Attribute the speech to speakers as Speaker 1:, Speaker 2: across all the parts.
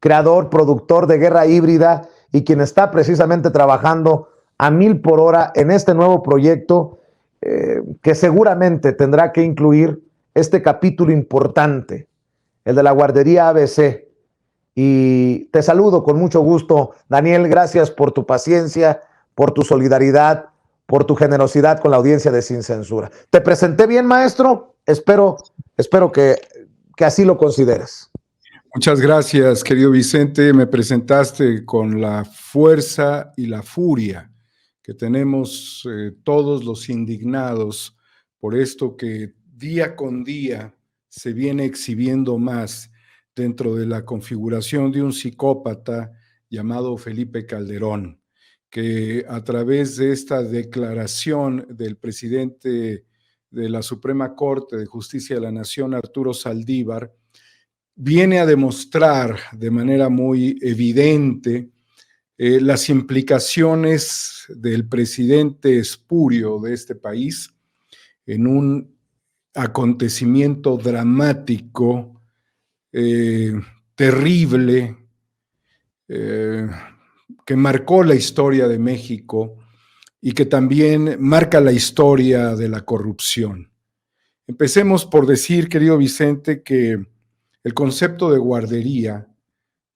Speaker 1: creador, productor de Guerra Híbrida y quien está precisamente trabajando a 1000 por hora en este nuevo proyecto que seguramente tendrá que incluir este capítulo importante, el de la guardería ABC. Y te saludo con mucho gusto, Daniel. Gracias por tu paciencia, por tu solidaridad, por tu generosidad con la audiencia de Sin Censura. ¿Te presenté bien, maestro? Espero que así lo consideres.
Speaker 2: Muchas gracias, querido Vicente. Me presentaste con la fuerza y la furia que tenemos todos los indignados por esto que día con día se viene exhibiendo más dentro de la configuración de un psicópata llamado Felipe Calderón, que a través de esta declaración del presidente de la Suprema Corte de Justicia de la Nación, Arturo Saldívar, viene a demostrar de manera muy evidente las implicaciones del presidente espurio de este país en un acontecimiento dramático, terrible, que marcó la historia de México y que también marca la historia de la corrupción. Empecemos por decir, querido Vicente, que el concepto de guardería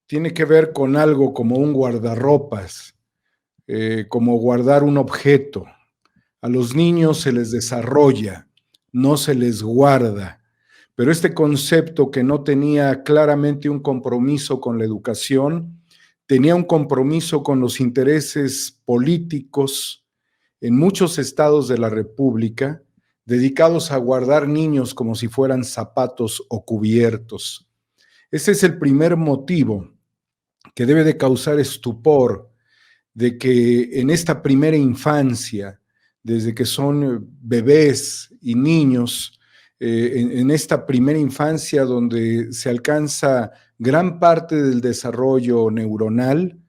Speaker 2: tiene que ver con algo como un guardarropas, como guardar un objeto. A los niños se les desarrolla, no se les guarda. Pero este concepto, que no tenía claramente un compromiso con la educación, tenía un compromiso con los intereses políticos en muchos estados de la República, dedicados a guardar niños como si fueran zapatos o cubiertos. Ese es el primer motivo que debe de causar estupor, de que en esta primera infancia, desde que son bebés y niños, en esta primera infancia donde se alcanza gran parte del desarrollo neuronal,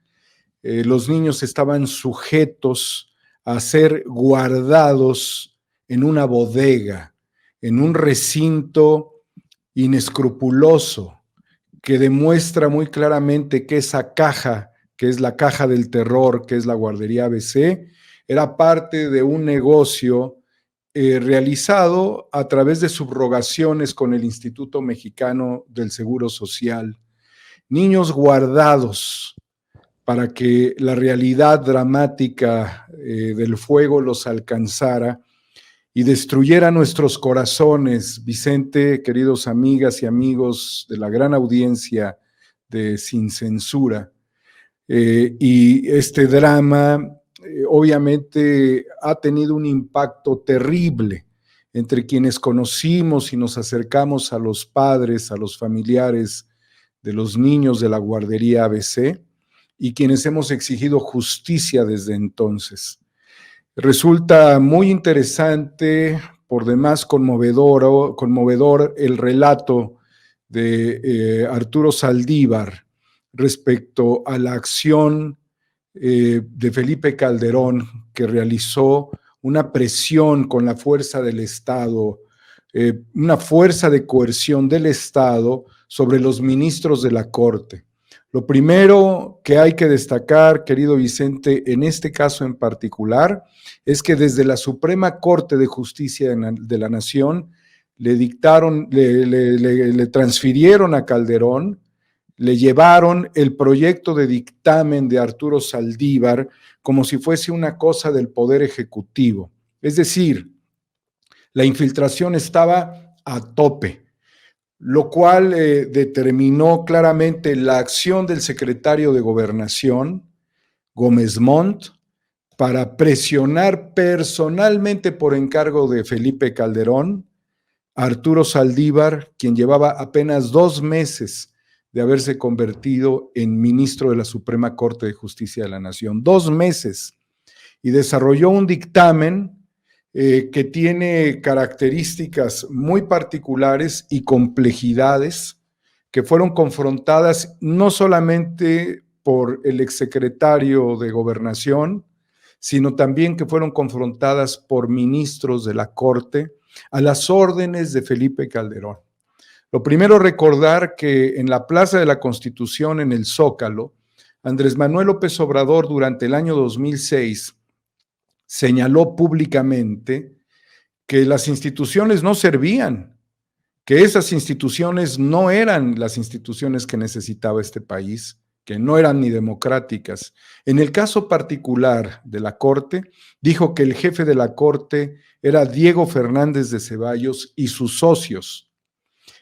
Speaker 2: los niños estaban sujetos a ser guardados en una bodega, en un recinto inescrupuloso, que demuestra muy claramente que esa caja, que es la caja del terror, que es la guardería ABC, era parte de un negocio realizado a través de subrogaciones con el Instituto Mexicano del Seguro Social. Niños guardados para que la realidad dramática del fuego los alcanzara y destruyera nuestros corazones. Vicente, queridos amigas y amigos de la gran audiencia de Sin Censura, y este drama obviamente ha tenido un impacto terrible entre quienes conocimos y nos acercamos a los padres, a los familiares de los niños de la guardería ABC y quienes hemos exigido justicia desde entonces. Resulta muy interesante, por demás conmovedor el relato de Arturo Saldívar respecto a la acción de Felipe Calderón, que realizó una presión con la fuerza del Estado, una fuerza de coerción del Estado sobre los ministros de la Corte. Lo primero que hay que destacar, querido Vicente, en este caso en particular, es que desde la Suprema Corte de Justicia de la Nación le transfirieron a Calderón, le llevaron el proyecto de dictamen de Arturo Saldívar como si fuese una cosa del Poder Ejecutivo. Es decir, la infiltración estaba a tope, lo cual determinó claramente la acción del secretario de Gobernación, Gómez Montt, para presionar personalmente por encargo de Felipe Calderón, a Arturo Saldívar, quien llevaba apenas 2 meses de haberse convertido en ministro de la Suprema Corte de Justicia de la Nación. 2 meses. Y desarrolló un dictamen que tiene características muy particulares y complejidades que fueron confrontadas no solamente por el exsecretario de Gobernación, sino también que fueron confrontadas por ministros de la Corte a las órdenes de Felipe Calderón. Lo primero, recordar que en la Plaza de la Constitución, en el Zócalo, Andrés Manuel López Obrador, durante el año 2006, señaló públicamente que las instituciones no servían, que esas instituciones no eran las instituciones que necesitaba este país, que no eran ni democráticas. En el caso particular de la Corte, dijo que el jefe de la Corte era Diego Fernández de Ceballos y sus socios.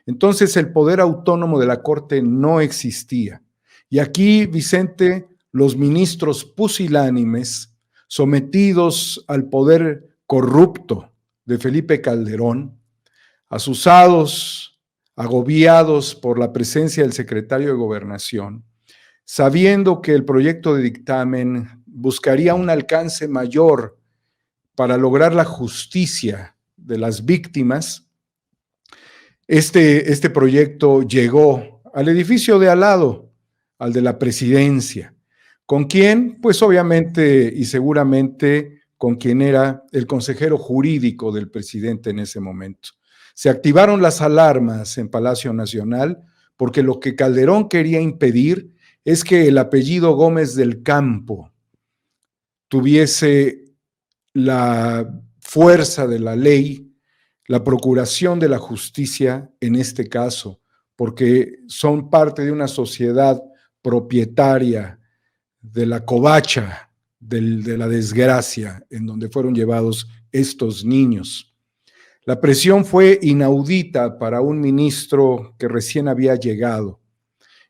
Speaker 2: Entonces, el poder autónomo de la Corte no existía. Y aquí, Vicente, los ministros pusilánimes, sometidos al poder corrupto de Felipe Calderón, asusados, agobiados por la presencia del secretario de Gobernación, sabiendo que el proyecto de dictamen buscaría un alcance mayor para lograr la justicia de las víctimas, este proyecto llegó al edificio de al lado, al de la presidencia. ¿Con quién? Pues obviamente y seguramente con quien era el consejero jurídico del presidente en ese momento. Se activaron las alarmas en Palacio Nacional porque lo que Calderón quería impedir es que el apellido Gómez del Campo tuviese la fuerza de la ley, la procuración de la justicia en este caso, porque son parte de una sociedad propietaria de la covacha, de la desgracia en donde fueron llevados estos niños. La presión fue inaudita para un ministro que recién había llegado.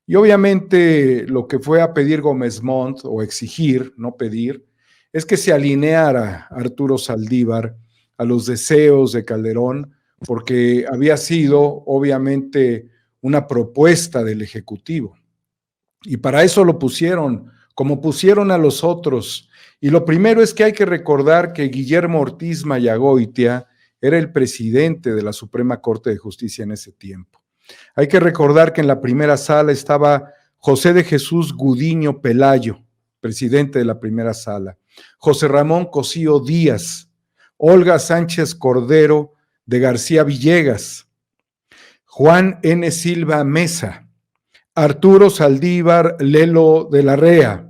Speaker 2: Y obviamente lo que fue a pedir Gómez Montt, o exigir, no pedir, es que se alineara Arturo Saldívar a los deseos de Calderón, porque había sido obviamente una propuesta del Ejecutivo. Y para eso lo pusieron, como pusieron a los otros. Y lo primero es que hay que recordar que Guillermo Ortiz Mayagoitia era el presidente de la Suprema Corte de Justicia en ese tiempo. Hay que recordar que en la primera sala estaba José de Jesús Gudiño Pelayo, presidente de la primera sala, José Ramón Cosío Díaz, Olga Sánchez Cordero de García Villegas, Juan N. Silva Mesa, Arturo Saldívar Lelo de la Rea.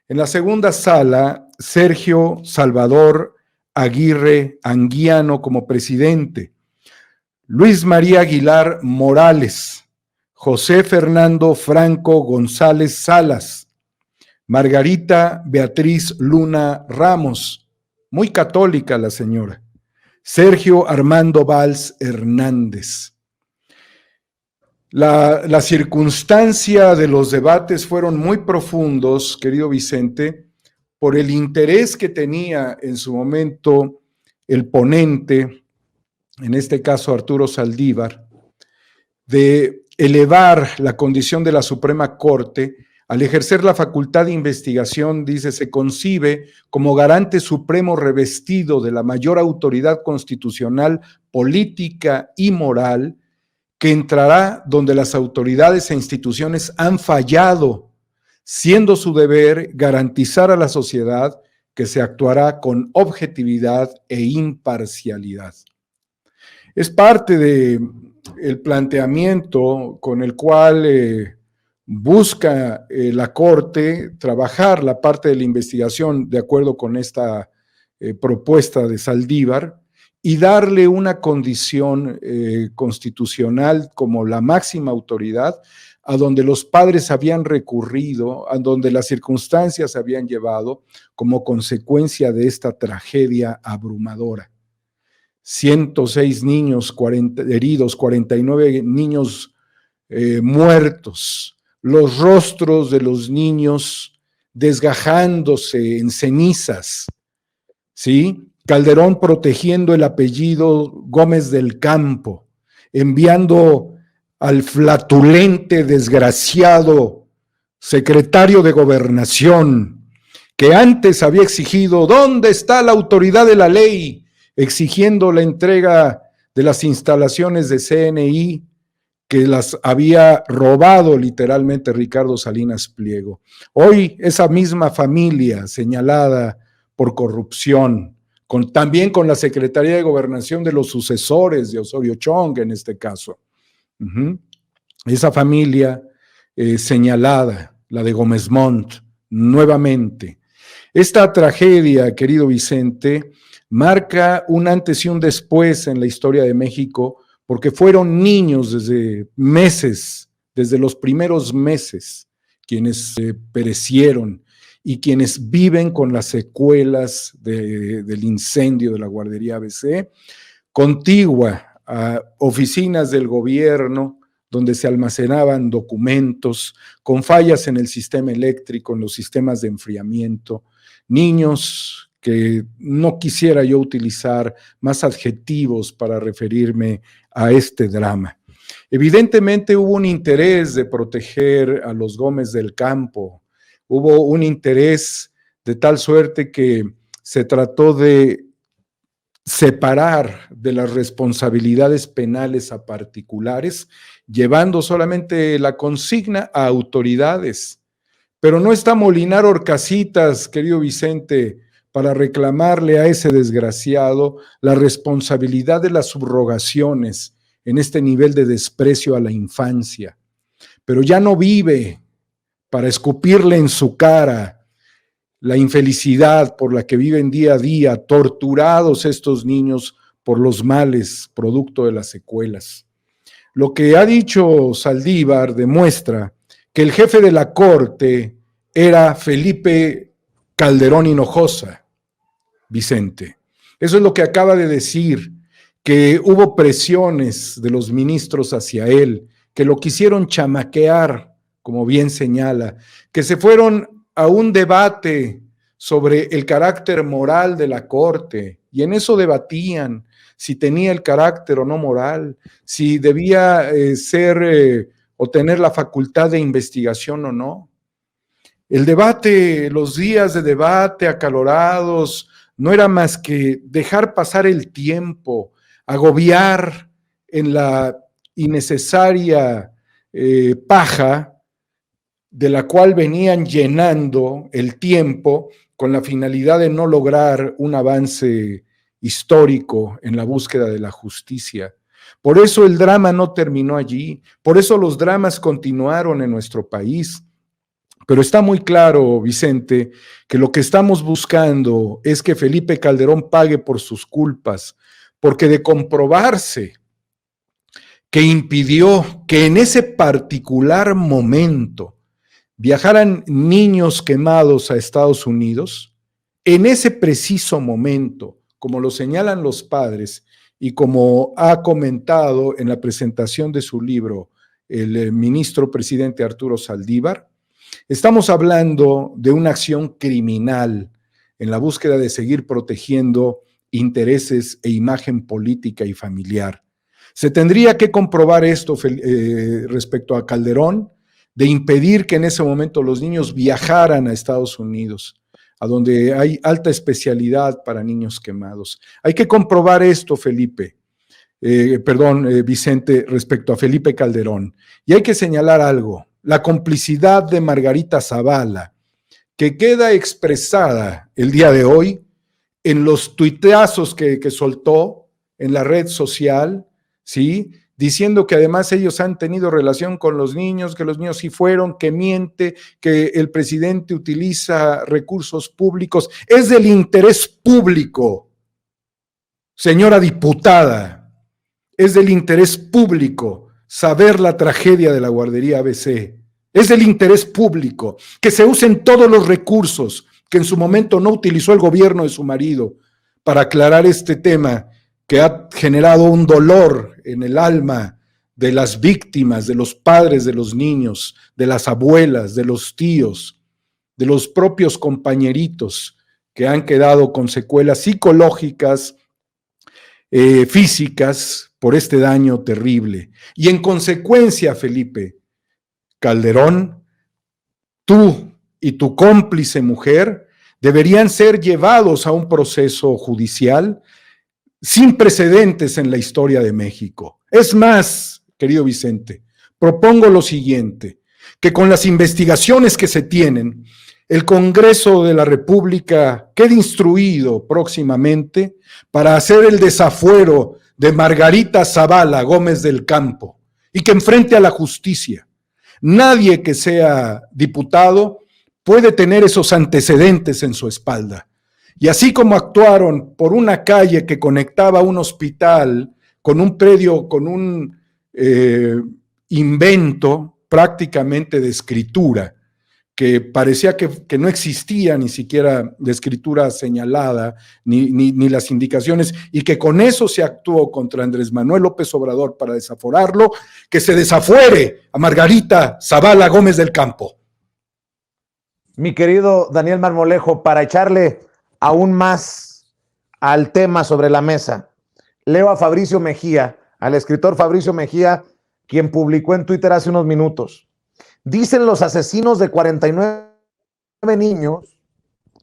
Speaker 2: En la segunda sala, Sergio Salvador Aguirre Anguiano como presidente, Luis María Aguilar Morales, José Fernando Franco González Salas, Margarita Beatriz Luna Ramos, muy católica la señora, Sergio Armando Valls Hernández. La circunstancia de los debates fueron muy profundos, querido Vicente, por el interés que tenía en su momento el ponente, en este caso Arturo Saldívar, de elevar la condición de la Suprema Corte. Al ejercer la facultad de investigación, dice, se concibe como garante supremo revestido de la mayor autoridad constitucional, política y moral, que entrará donde las autoridades e instituciones han fallado, siendo su deber garantizar a la sociedad que se actuará con objetividad e imparcialidad. Es parte del planteamiento con el cual busca la Corte trabajar la parte de la investigación de acuerdo con esta propuesta de Saldívar y darle una condición constitucional como la máxima autoridad a donde los padres habían recurrido, a donde las circunstancias habían llevado como consecuencia de esta tragedia abrumadora. 106 niños heridos, 49 niños muertos, los rostros de los niños desgajándose en cenizas, ¿sí? Calderón protegiendo el apellido Gómez del Campo, enviando al flatulente, desgraciado secretario de Gobernación, que antes había exigido, ¿dónde está la autoridad de la ley?, exigiendo la entrega de las instalaciones de CNI que las había robado literalmente Ricardo Salinas Pliego. Hoy esa misma familia señalada por corrupción, también con la Secretaría de Gobernación de los sucesores de Osorio Chong en este caso, Esa familia señalada, la de Gómez Montt, nuevamente. Esta tragedia, querido Vicente, marca un antes y un después en la historia de México, porque fueron niños desde meses, desde los primeros meses, quienes perecieron y quienes viven con las secuelas del incendio de la guardería ABC, contigua a oficinas del gobierno, donde se almacenaban documentos, con fallas en el sistema eléctrico, en los sistemas de enfriamiento, niños que no quisiera yo utilizar más adjetivos para referirme a este drama. Evidentemente hubo un interés de proteger a los Gómez del Campo, hubo un interés de tal suerte que se trató de separar de las responsabilidades penales a particulares, llevando solamente la consigna a autoridades. Pero no está Molinar Horcasitas, querido Vicente, para reclamarle a ese desgraciado la responsabilidad de las subrogaciones en este nivel de desprecio a la infancia. Pero ya no vive para escupirle en su cara la infelicidad por la que viven día a día, torturados estos niños por los males producto de las secuelas. Lo que ha dicho Saldívar demuestra que el jefe de la corte era Felipe Calderón Hinojosa, Vicente. Eso es lo que acaba de decir, que hubo presiones de los ministros hacia él, que lo quisieron chamaquear, como bien señala, que se fueron a un debate sobre el carácter moral de la corte, y en eso debatían si tenía el carácter o no moral, si debía ser o tener la facultad de investigación o no. El debate, los días de debate acalorados, no era más que dejar pasar el tiempo, agobiar en la innecesaria paja de la cual venían llenando el tiempo con la finalidad de no lograr un avance histórico en la búsqueda de la justicia. Por eso el drama no terminó allí, por eso los dramas continuaron en nuestro país. Pero está muy claro, Vicente, que lo que estamos buscando es que Felipe Calderón pague por sus culpas, porque de comprobarse que impidió que en ese particular momento viajaran niños quemados a Estados Unidos, en ese preciso momento, como lo señalan los padres y como ha comentado en la presentación de su libro el ministro presidente Arturo Saldívar, estamos hablando de una acción criminal en la búsqueda de seguir protegiendo intereses e imagen política y familiar. Se tendría que comprobar esto respecto a Calderón, de impedir que en ese momento los niños viajaran a Estados Unidos, a donde hay alta especialidad para niños quemados. Hay que comprobar esto, Vicente, respecto a Felipe Calderón. Y hay que señalar algo, la complicidad de Margarita Zavala, que queda expresada el día de hoy en los tuiteazos que soltó en la red social, ¿sí?, diciendo que además ellos han tenido relación con los niños, que los niños sí fueron, que miente, que el presidente utiliza recursos públicos. Es del interés público, señora diputada, es del interés público saber la tragedia de la guardería ABC. Es del interés público que se usen todos los recursos que en su momento no utilizó el gobierno de su marido para aclarar este tema que ha generado un dolor en el alma de las víctimas, de los padres de los niños, de las abuelas, de los tíos, de los propios compañeritos que han quedado con secuelas psicológicas, físicas, por este daño terrible. Y en consecuencia, Felipe Calderón, tú y tu cómplice mujer deberían ser llevados a un proceso judicial sin precedentes en la historia de México. Es más, querido Vicente, propongo lo siguiente, que con las investigaciones que se tienen, el Congreso de la República quede instruido próximamente para hacer el desafuero de Margarita Zavala Gómez del Campo y que enfrente a la justicia. Nadie que sea diputado puede tener esos antecedentes en su espalda. Y así como actuaron por una calle que conectaba un hospital con un predio, con un invento prácticamente de escritura, que parecía que no existía ni siquiera de escritura señalada, ni las indicaciones, y que con eso se actuó contra Andrés Manuel López Obrador para desaforarlo, que se desafuere a Margarita Zavala Gómez del Campo.
Speaker 1: Mi querido Daniel Marmolejo, para echarle aún más al tema sobre la mesa, leo a Fabricio Mejía, al escritor Fabricio Mejía, quien publicó en Twitter hace unos minutos. Dicen los asesinos de 49 niños,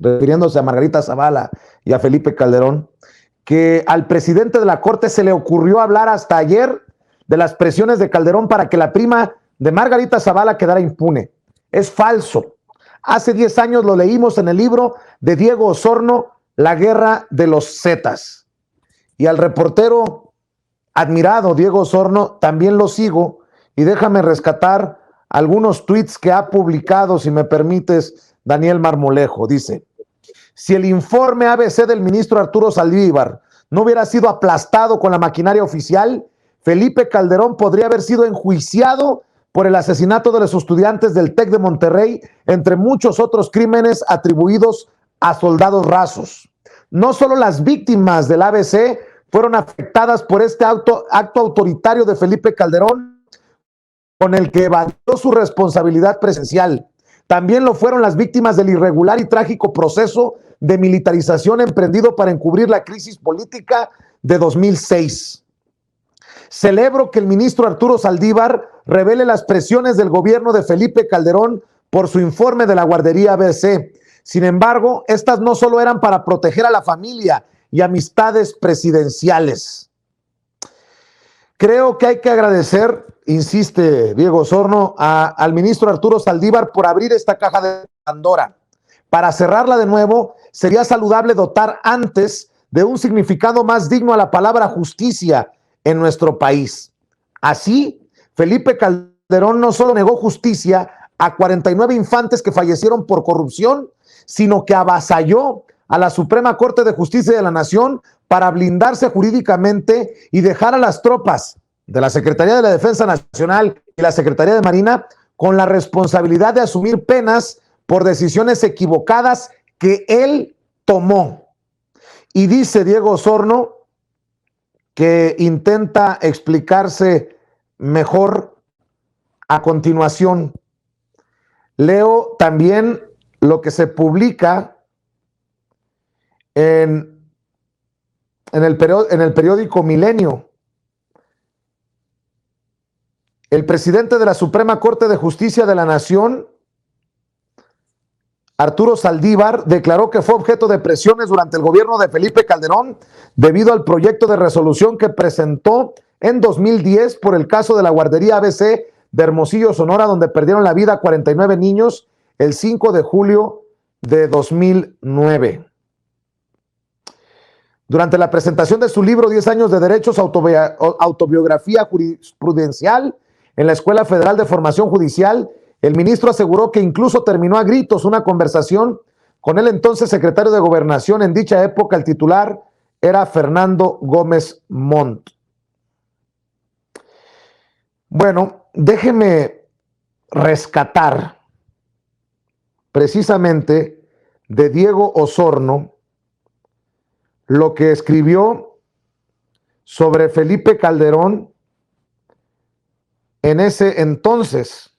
Speaker 1: refiriéndose a Margarita Zavala y a Felipe Calderón, que al presidente de la Corte se le ocurrió hablar hasta ayer de las presiones de Calderón para que la prima de Margarita Zavala quedara impune. Es falso. Hace 10 años lo leímos en el libro de Diego Osorno, La Guerra de los Zetas. Y al reportero admirado Diego Osorno también lo sigo, y déjame rescatar algunos tweets que ha publicado, si me permites, Daniel Marmolejo. Dice: si el informe ABC del ministro Arturo Saldívar no hubiera sido aplastado con la maquinaria oficial, Felipe Calderón podría haber sido enjuiciado por el asesinato de los estudiantes del TEC de Monterrey, entre muchos otros crímenes atribuidos a soldados rasos. No solo las víctimas del ABC fueron afectadas por este acto autoritario de Felipe Calderón, con el que evadió su responsabilidad presencial. También lo fueron las víctimas del irregular y trágico proceso de militarización emprendido para encubrir la crisis política de 2006. Celebro que el ministro Arturo Saldívar revele las presiones del gobierno de Felipe Calderón por su informe de la guardería ABC. Sin embargo, estas no solo eran para proteger a la familia y amistades presidenciales. Creo que hay que agradecer, insiste Diego Osorno, al ministro Arturo Saldívar por abrir esta caja de Pandora. Para cerrarla de nuevo, sería saludable dotar antes de un significado más digno a la palabra justicia en nuestro país. Así, Felipe Calderón no solo negó justicia a 49 infantes que fallecieron por corrupción, sino que avasalló a la Suprema Corte de Justicia de la Nación para blindarse jurídicamente y dejar a las tropas de la Secretaría de la Defensa Nacional y la Secretaría de Marina con la responsabilidad de asumir penas por decisiones equivocadas que él tomó. Y dice Diego Osorno que intenta explicarse mejor a continuación. Leo también lo que se publica en el periódico Milenio. El presidente de la Suprema Corte de Justicia de la Nación, Arturo Saldívar, declaró que fue objeto de presiones durante el gobierno de Felipe Calderón debido al proyecto de resolución que presentó en 2010 por el caso de la guardería ABC de Hermosillo, Sonora, donde perdieron la vida 49 niños el 5 de julio de 2009. Durante la presentación de su libro 10 años de derechos, autobiografía jurisprudencial en la Escuela Federal de Formación Judicial, el ministro aseguró que incluso terminó a gritos una conversación con el entonces secretario de Gobernación. En dicha época, el titular era Fernando Gómez Montt. Bueno, déjeme rescatar precisamente de Diego Osorno lo que escribió sobre Felipe Calderón en ese entonces,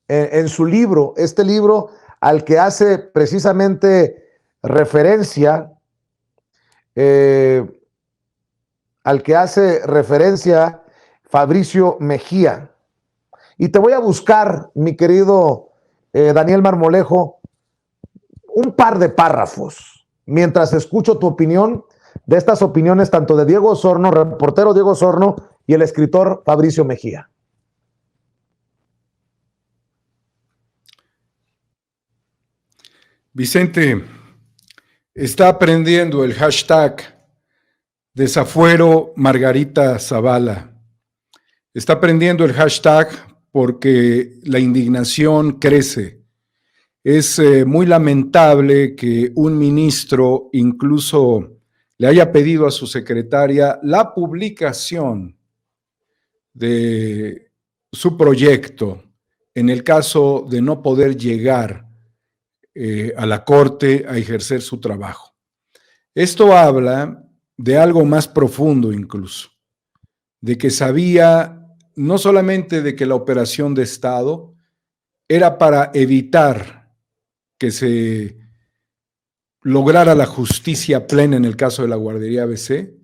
Speaker 1: en su libro, este libro al que hace precisamente referencia, Fabricio Mejía. Y te voy a buscar, mi querido Daniel Marmolejo, un par de párrafos, mientras escucho tu opinión de estas opiniones tanto de Diego Osorno, reportero Diego Osorno, y el escritor Fabricio Mejía.
Speaker 2: Vicente, está aprendiendo el hashtag Desafuero Margarita Zavala. Está prendiendo el hashtag porque la indignación crece. Es muy lamentable que un ministro incluso le haya pedido a su secretaria la publicación de su proyecto en el caso de no poder llegar a la corte a ejercer su trabajo. Esto habla de algo más profundo incluso, de que sabía no solamente de que la operación de Estado era para evitar que se lograra la justicia plena en el caso de la guardería ABC,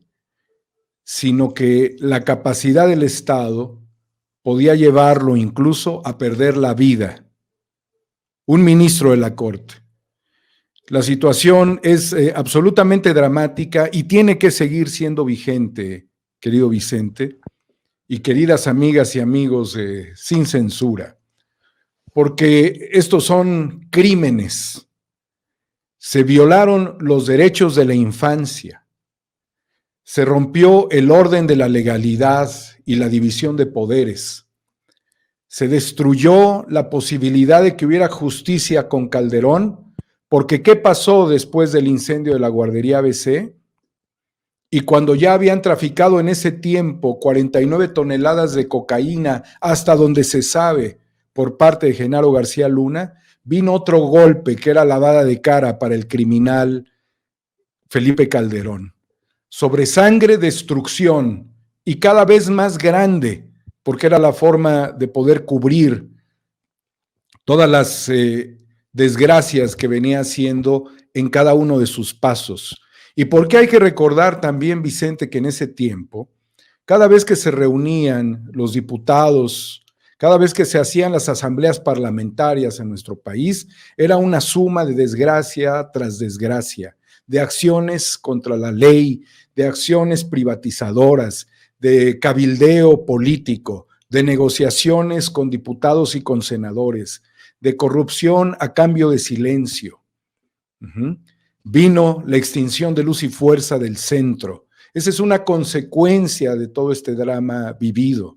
Speaker 2: sino que la capacidad del Estado podía llevarlo incluso a perder la vida. Un ministro de la Corte. La situación es absolutamente dramática y tiene que seguir siendo vigente, querido Vicente, y queridas amigas y amigos Sin Censura, porque estos son crímenes. Se violaron los derechos de la infancia, se rompió el orden de la legalidad y la división de poderes, se destruyó la posibilidad de que hubiera justicia con Calderón, porque ¿qué pasó después del incendio de la guardería ABC? Y cuando ya habían traficado en ese tiempo 49 toneladas de cocaína, hasta donde se sabe, por parte de Genaro García Luna, vino otro golpe que era lavada de cara para el criminal Felipe Calderón. Sobre sangre, destrucción, y cada vez más grande, porque era la forma de poder cubrir todas las desgracias que venía haciendo en cada uno de sus pasos. Y porque hay que recordar también, Vicente, que en ese tiempo, cada vez que se reunían los diputados, cada vez que se hacían las asambleas parlamentarias en nuestro país, era una suma de desgracia tras desgracia, de acciones contra la ley, de acciones privatizadoras, de cabildeo político, de negociaciones con diputados y con senadores, de corrupción a cambio de silencio. Vino la extinción de Luz y Fuerza del Centro. Esa es una consecuencia de todo este drama vivido.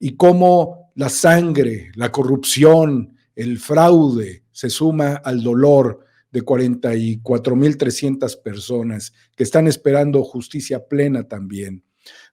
Speaker 2: Y cómo la sangre, la corrupción, el fraude se suma al dolor de 44,300 personas que están esperando justicia plena también.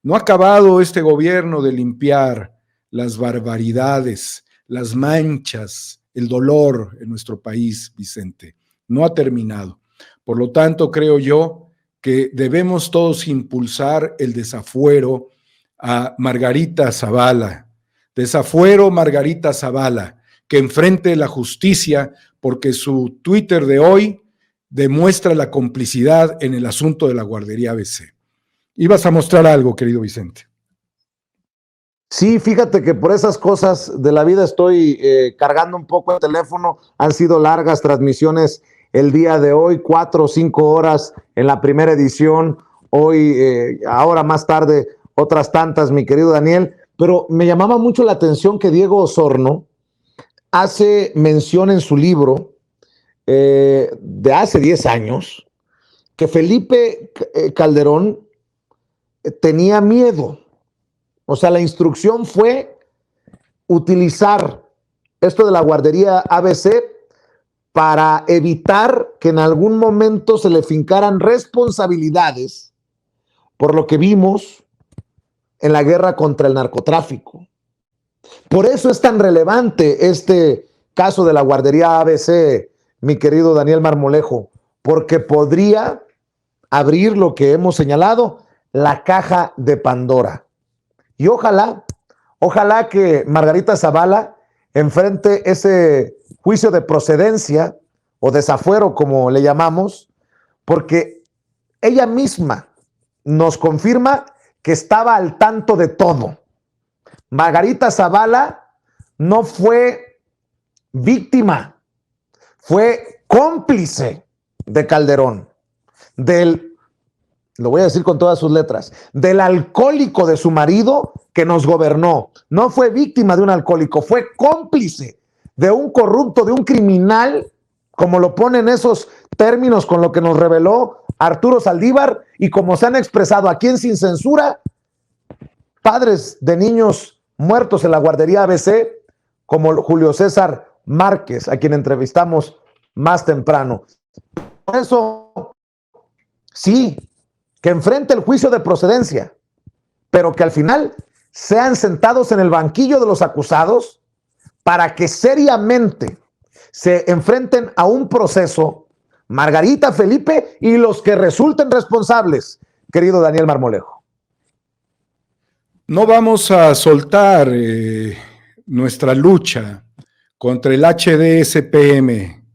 Speaker 2: No ha acabado este gobierno de limpiar las barbaridades, las manchas, el dolor en nuestro país, Vicente. No ha terminado. Por lo tanto, creo yo que debemos todos impulsar el desafuero a Margarita Zavala. Desafuero Margarita Zavala, que enfrente la justicia, porque su Twitter de hoy demuestra la complicidad en el asunto de la guardería ABC. Ibas a mostrar algo, querido Vicente.
Speaker 1: Sí, fíjate que por esas cosas de la vida estoy cargando un poco el teléfono. Han sido largas transmisiones el día de hoy, 4 o 5 horas en la primera edición. Hoy, ahora más tarde, otras tantas, mi querido Daniel. Pero me llamaba mucho la atención que Diego Osorno hace mención en su libro de hace 10 años que Felipe Calderón tenía miedo. O sea, la instrucción fue utilizar esto de la guardería ABC para evitar que en algún momento se le fincaran responsabilidades por lo que vimos en la guerra contra el narcotráfico. Por eso es tan relevante este caso de la guardería ABC, mi querido Daniel Marmolejo, porque podría abrir lo que hemos señalado, la caja de Pandora. Y ojalá que Margarita Zavala enfrente ese juicio de procedencia o desafuero, como le llamamos, porque ella misma nos confirma que estaba al tanto de todo. Margarita Zavala no fue víctima, fue cómplice de Calderón, lo voy a decir con todas sus letras, del alcohólico de su marido que nos gobernó. No fue víctima de un alcohólico, fue cómplice de un corrupto, de un criminal, como lo ponen esos términos con lo que nos reveló Arturo Saldívar y como se han expresado aquí en Sin Censura, padres de niños muertos en la guardería ABC, como Julio César Márquez, a quien entrevistamos más temprano. Por eso, sí, que enfrente el juicio de procedencia, pero que al final sean sentados en el banquillo de los acusados para que seriamente se enfrenten a un proceso Margarita, Felipe y los que resulten responsables, querido Daniel Marmolejo.
Speaker 2: No vamos a soltar nuestra lucha contra el HDSPM,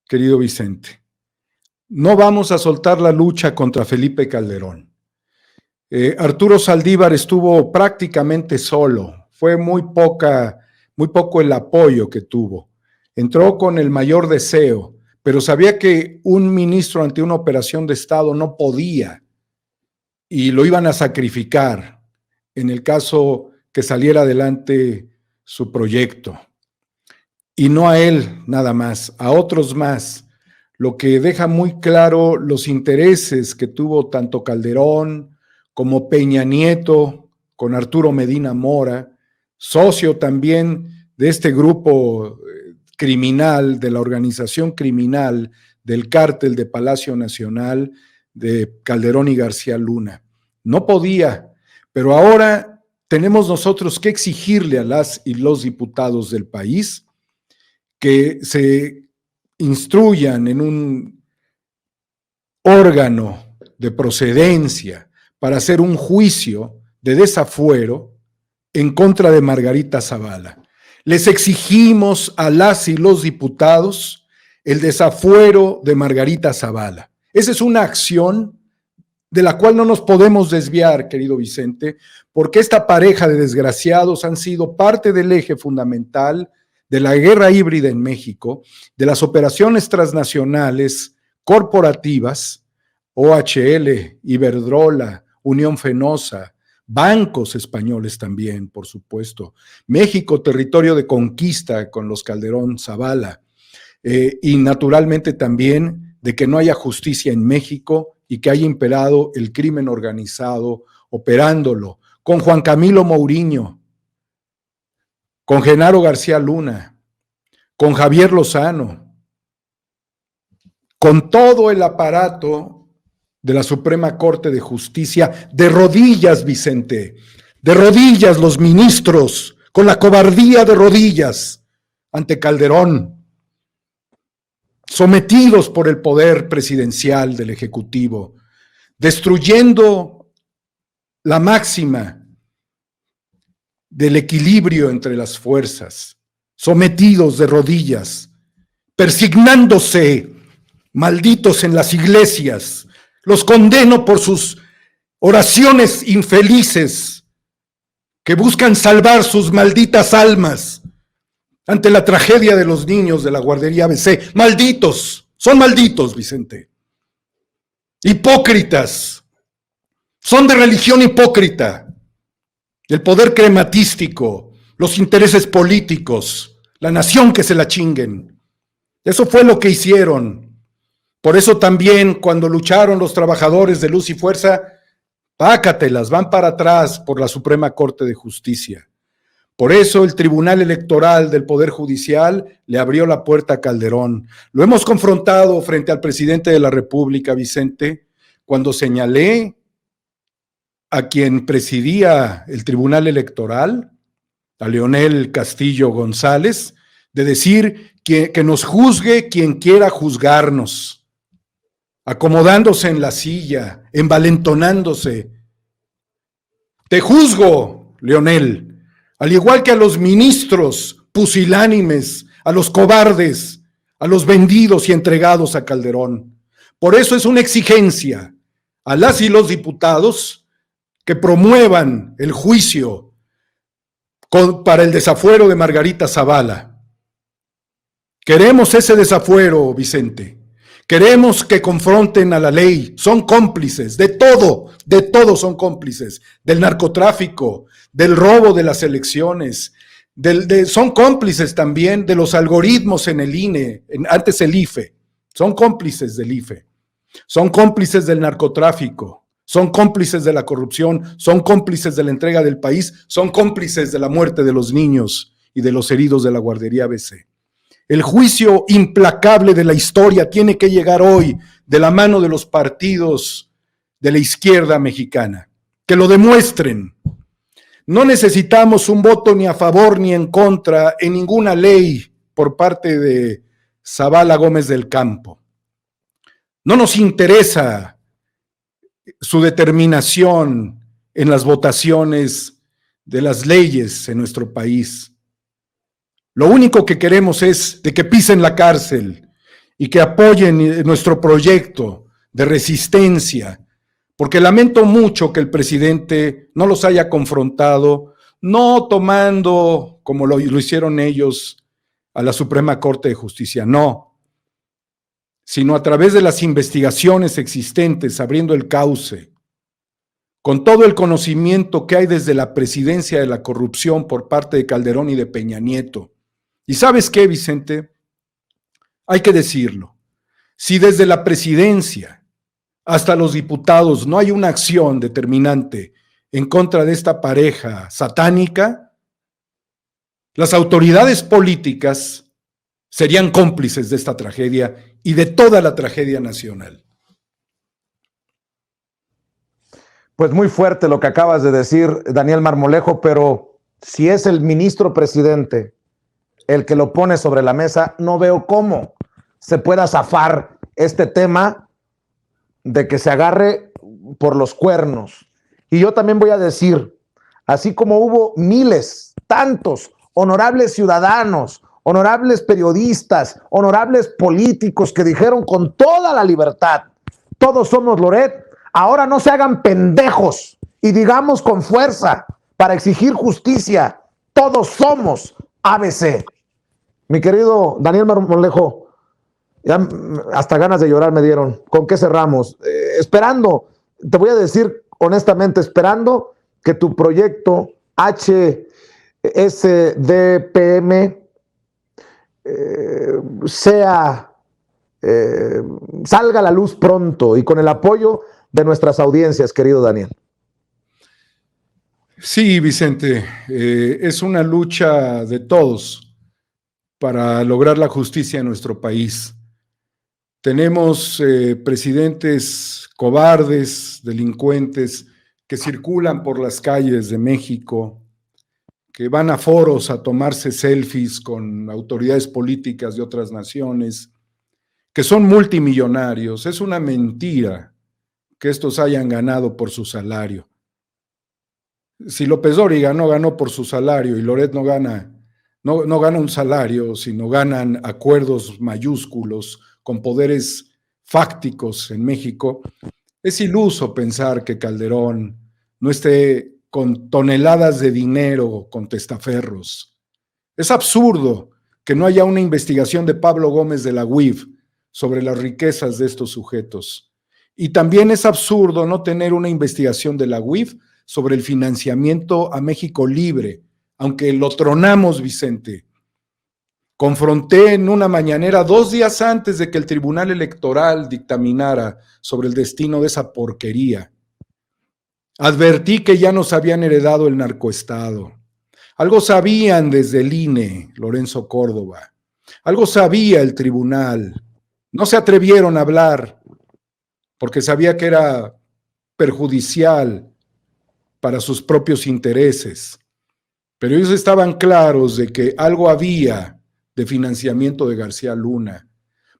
Speaker 2: querido Vicente. No vamos a soltar la lucha contra Felipe Calderón. Arturo Saldívar estuvo prácticamente solo, fue muy poco el apoyo que tuvo. Entró con el mayor deseo, pero sabía que un ministro ante una operación de Estado no podía y lo iban a sacrificar en el caso que saliera adelante su proyecto. Y no a él nada más, a otros más, lo que deja muy claro los intereses que tuvo tanto Calderón como Peña Nieto con Arturo Medina Mora, socio también de este grupo criminal, de la organización criminal del cártel de Palacio Nacional de Calderón y García Luna. No podía, pero ahora tenemos nosotros que exigirle a las y los diputados del país que se instruyan en un órgano de procedencia para hacer un juicio de desafuero en contra de Margarita Zavala. Les exigimos a las y los diputados el desafuero de Margarita Zavala. Esa es una acción de la cual no nos podemos desviar, querido Vicente, porque esta pareja de desgraciados han sido parte del eje fundamental de la guerra híbrida en México, de las operaciones transnacionales corporativas, OHL, Iberdrola, Unión Fenosa, bancos españoles también, por supuesto, México, territorio de conquista con los Calderón Zavala, y naturalmente también de que no haya justicia en México y que haya imperado el crimen organizado, operándolo, con Juan Camilo Mourinho, con Genaro García Luna, con Javier Lozano, con todo el aparato de la Suprema Corte de Justicia, de rodillas, Vicente, de rodillas los ministros, con la cobardía de rodillas ante Calderón, sometidos por el poder presidencial del Ejecutivo, destruyendo la máxima del equilibrio entre las fuerzas, sometidos de rodillas, persignándose, malditos en las iglesias. Los condeno por sus oraciones infelices que buscan salvar sus malditas almas ante la tragedia de los niños de la guardería ABC. Malditos, son malditos, Vicente. Hipócritas, son de religión hipócrita. El poder crematístico, los intereses políticos, la nación que se la chinguen. Eso fue lo que hicieron. Por eso también cuando lucharon los trabajadores de Luz y Fuerza, pácatelas, van para atrás por la Suprema Corte de Justicia. Por eso el Tribunal Electoral del Poder Judicial le abrió la puerta a Calderón. Lo hemos confrontado frente al presidente de la República, Vicente, cuando señalé a quien presidía el Tribunal Electoral, a Leonel Castillo González, de decir que nos juzgue quien quiera juzgarnos, acomodándose en la silla, envalentonándose. Te juzgo, Leonel, al igual que a los ministros pusilánimes, a los cobardes, a los vendidos y entregados a Calderón. Por eso es una exigencia a las y los diputados que promuevan el juicio para el desafuero de Margarita Zavala. Queremos ese desafuero, Vicente. Queremos que confronten a la ley. Son cómplices de todo son cómplices. Del narcotráfico, del robo de las elecciones, son cómplices también de los algoritmos en el INE, antes el IFE. Son cómplices del IFE. Son cómplices del narcotráfico. son cómplices de la corrupción, son cómplices de la entrega del país, son cómplices de la muerte de los niños y de los heridos de la guardería ABC. El juicio implacable de la historia tiene que llegar hoy de la mano de los partidos de la izquierda mexicana. Que lo demuestren. No necesitamos un voto ni a favor ni en contra en ninguna ley por parte de Zavala Gómez del Campo. No nos interesa su determinación en las votaciones de las leyes en nuestro país. Lo único que queremos es de que pisen la cárcel y que apoyen nuestro proyecto de resistencia, porque lamento mucho que el presidente no los haya confrontado, no tomando, como lo hicieron ellos, a la Suprema Corte de Justicia, no, sino a través de las investigaciones existentes, abriendo el cauce, con todo el conocimiento que hay desde la presidencia de la corrupción por parte de Calderón y de Peña Nieto. ¿Y sabes qué, Vicente? Hay que decirlo. Si desde la presidencia hasta los diputados no hay una acción determinante en contra de esta pareja satánica, las autoridades políticas serían cómplices de esta tragedia y de toda la tragedia nacional.
Speaker 1: Pues muy fuerte lo que acabas de decir, Daniel Marmolejo, pero si es el ministro presidente el que lo pone sobre la mesa, no veo cómo se pueda zafar este tema de que se agarre por los cuernos. Y yo también voy a decir, así como hubo miles, tantos honorables ciudadanos, honorables periodistas, honorables políticos que dijeron con toda la libertad, todos somos Loret, ahora no se hagan pendejos y digamos con fuerza para exigir justicia, todos somos ABC. Mi querido Daniel Marmolejo, ya hasta ganas de llorar me dieron. ¿Con qué cerramos? Esperando, te voy a decir honestamente, esperando que tu proyecto HSDPM salga a la luz pronto y con el apoyo de nuestras audiencias, querido Daniel.
Speaker 2: Sí, Vicente, es una lucha de todos para lograr la justicia en nuestro país. Tenemos presidentes cobardes, delincuentes, que circulan por las calles de México, que van a foros a tomarse selfies con autoridades políticas de otras naciones, que son multimillonarios. Es una mentira que estos hayan ganado por su salario. Si López Dóriga no ganó por su salario y Loret no gana un salario, sino ganan acuerdos mayúsculos con poderes fácticos en México, es iluso pensar que Calderón no esté con toneladas de dinero con testaferros. Es absurdo que no haya una investigación de Pablo Gómez de la UIF sobre las riquezas de estos sujetos. Y también es absurdo no tener una investigación de la UIF sobre el financiamiento a México Libre, aunque lo tronamos, Vicente. Confronté en una mañanera 2 días antes de que el Tribunal Electoral dictaminara sobre el destino de esa porquería. Advertí que ya nos habían heredado el narcoestado. Algo sabían desde el INE, Lorenzo Córdoba. Algo sabía el tribunal. No se atrevieron a hablar porque sabía que era perjudicial para sus propios intereses. Pero ellos estaban claros de que algo había de financiamiento de García Luna.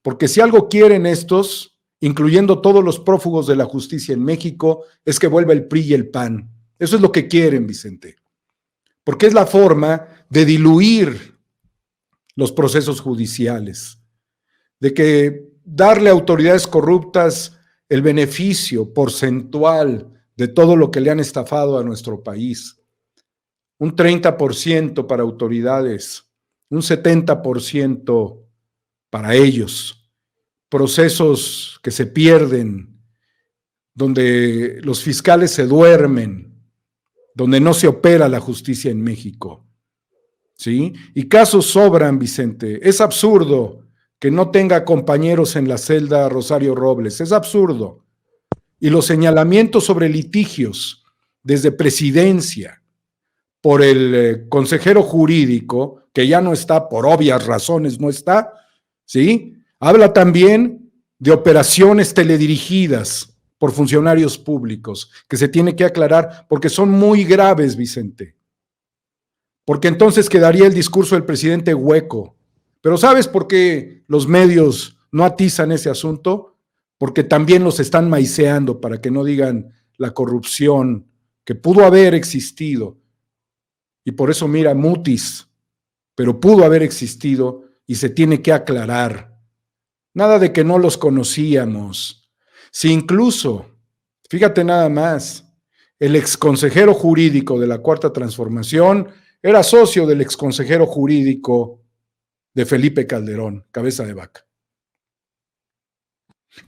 Speaker 2: Porque si algo quieren estos, incluyendo todos los prófugos de la justicia en México, es que vuelva el PRI y el PAN. Eso es lo que quieren, Vicente. Porque es la forma de diluir los procesos judiciales, de que darle a autoridades corruptas el beneficio porcentual de todo lo que le han estafado a nuestro país. Un 30% para autoridades, un 70% para ellos. Procesos que se pierden, donde los fiscales se duermen, donde no se opera la justicia en México. ¿Sí? Y casos sobran, Vicente. Es absurdo que no tenga compañeros en la celda Rosario Robles. Es absurdo. y los señalamientos sobre litigios desde presidencia por el consejero jurídico, que ya no está, por obvias razones no está, ¿sí? Habla también de operaciones teledirigidas por funcionarios públicos, que se tiene que aclarar porque son muy graves, Vicente. Porque entonces quedaría el discurso del presidente hueco. Pero ¿sabes por qué los medios no atizan ese asunto? Porque también los están maiceando para que no digan la corrupción que pudo haber existido. Y por eso mira, mutis, pero pudo haber existido y se tiene que aclarar. Nada de que no los conocíamos. Si incluso, fíjate nada más, el exconsejero jurídico de la Cuarta Transformación era socio del exconsejero jurídico de Felipe Calderón, cabeza de vaca.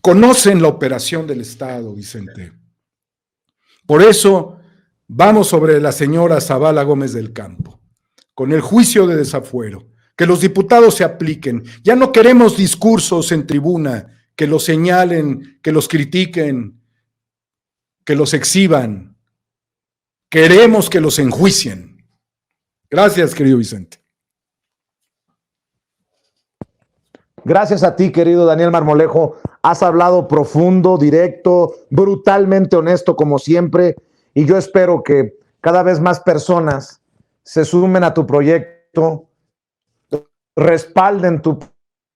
Speaker 2: Conocen la operación del Estado, Vicente. Por eso vamos sobre la señora Zavala Gómez del Campo, con el juicio de desafuero, que los diputados se apliquen. Ya no queremos discursos en tribuna que los señalen, que los critiquen, que los exhiban. Queremos que los enjuicien. Gracias, querido Vicente.
Speaker 1: Gracias a ti, querido Daniel Marmolejo. Has hablado profundo, directo, brutalmente honesto, como siempre, y yo espero que cada vez más personas se sumen a tu proyecto, respalden tu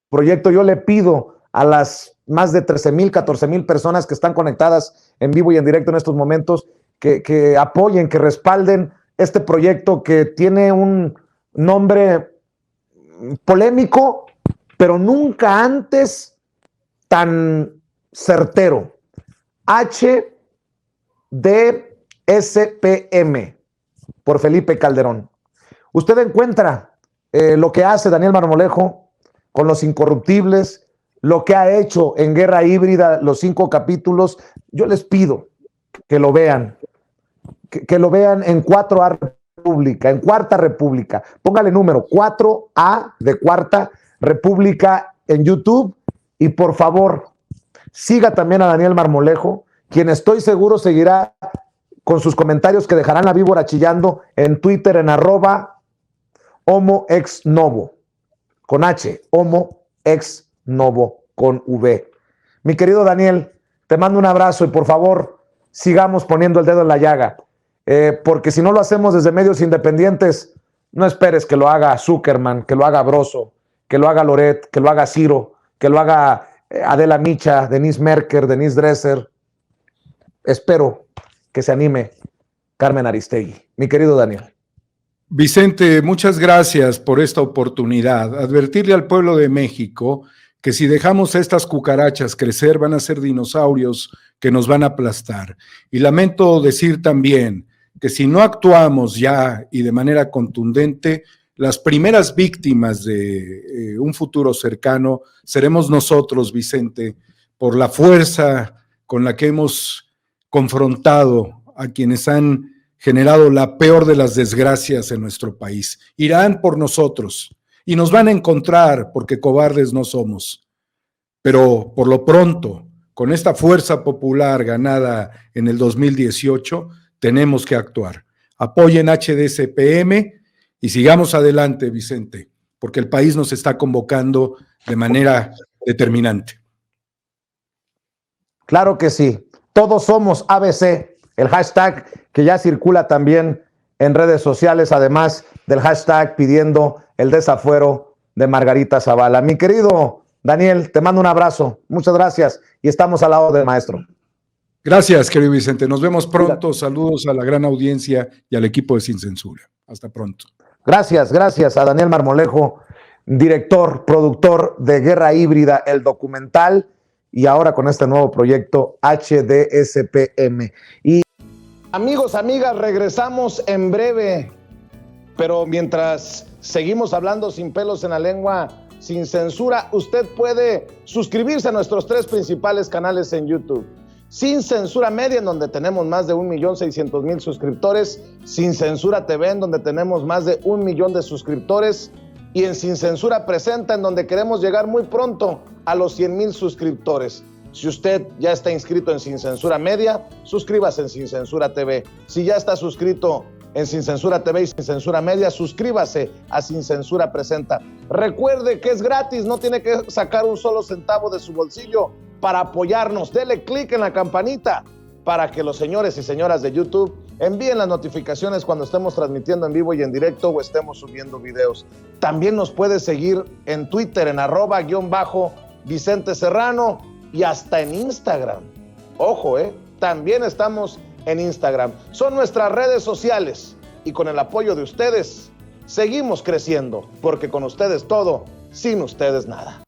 Speaker 1: proyecto. Yo le pido a las más de 13,000, 14,000 personas que están conectadas en vivo y en directo en estos momentos, que apoyen, que respalden este proyecto que tiene un nombre polémico, pero nunca antes tan certero. HDSPM, por Felipe Calderón. Usted encuentra lo que hace Daniel Marmolejo con Los Incorruptibles, lo que ha hecho en Guerra Híbrida, los 5 capítulos. Yo les pido que lo vean, que lo vean en 4A República, en Cuarta República. Póngale número 4A de Cuarta República en YouTube, y por favor siga también a Daniel Marmolejo, quien estoy seguro seguirá con sus comentarios que dejarán la víbora chillando en Twitter en @HomoExNovo con H, HomoExNovo con V. Mi querido Daniel, te mando un abrazo y por favor sigamos poniendo el dedo en la llaga, porque si no lo hacemos desde medios independientes, no esperes que lo haga Zuckerman, que lo haga Broso, que lo haga Loret, que lo haga Ciro, que lo haga Adela Micha, Denise Merker, Denise Dresser. Espero que se anime Carmen Aristegui. Mi querido Daniel.
Speaker 2: Vicente, muchas gracias por esta oportunidad. Advertirle al pueblo de México que si dejamos a estas cucarachas crecer, van a ser dinosaurios que nos van a aplastar. Y lamento decir también que si no actuamos ya y de manera contundente, las primeras víctimas de un futuro cercano seremos nosotros, Vicente, por la fuerza con la que hemos confrontado a quienes han generado la peor de las desgracias en nuestro país. Irán por nosotros y nos van a encontrar porque cobardes no somos. Pero por lo pronto, con esta fuerza popular ganada en el 2018, tenemos que actuar. Apoyen HDSPM y sigamos adelante, Vicente, porque el país nos está convocando de manera determinante.
Speaker 1: Claro que sí. Todos somos ABC, el hashtag que ya circula también en redes sociales, además del hashtag pidiendo el desafuero de Margarita Zavala. Mi querido Daniel, te mando un abrazo. Muchas gracias y estamos al lado del maestro.
Speaker 2: Gracias, querido Vicente. Nos vemos pronto. Saludos a la gran audiencia y al equipo de Sin Censura. Hasta pronto. Gracias
Speaker 1: a Daniel Marmolejo, director, productor de Guerra Híbrida, el documental, y ahora con este nuevo proyecto HDSPM. Y amigos, amigas, regresamos en breve, pero mientras seguimos hablando sin pelos en la lengua, sin censura, usted puede suscribirse a nuestros 3 principales canales en YouTube. Sin Censura Media, en donde tenemos más de 1,600,000 suscriptores, Sin Censura TV, en donde tenemos más de 1 millón de suscriptores, y en Sin Censura Presenta, en donde queremos llegar muy pronto a los 100,000 suscriptores. Si usted ya está inscrito en Sin Censura Media, suscríbase en Sin Censura TV. Si ya está suscrito en Sin Censura TV y Sin Censura Media, suscríbase a Sin Censura Presenta. Recuerde que es gratis, no tiene que sacar un solo centavo de su bolsillo para apoyarnos. Dele clic en la campanita para que los señores y señoras de YouTube envíen las notificaciones cuando estemos transmitiendo en vivo y en directo o estemos subiendo videos. También nos puede seguir en Twitter en @Vicente Serrano y hasta en Instagram. Ojo, también estamos en Instagram. Son nuestras redes sociales y con el apoyo de ustedes seguimos creciendo, porque con ustedes todo, sin ustedes nada.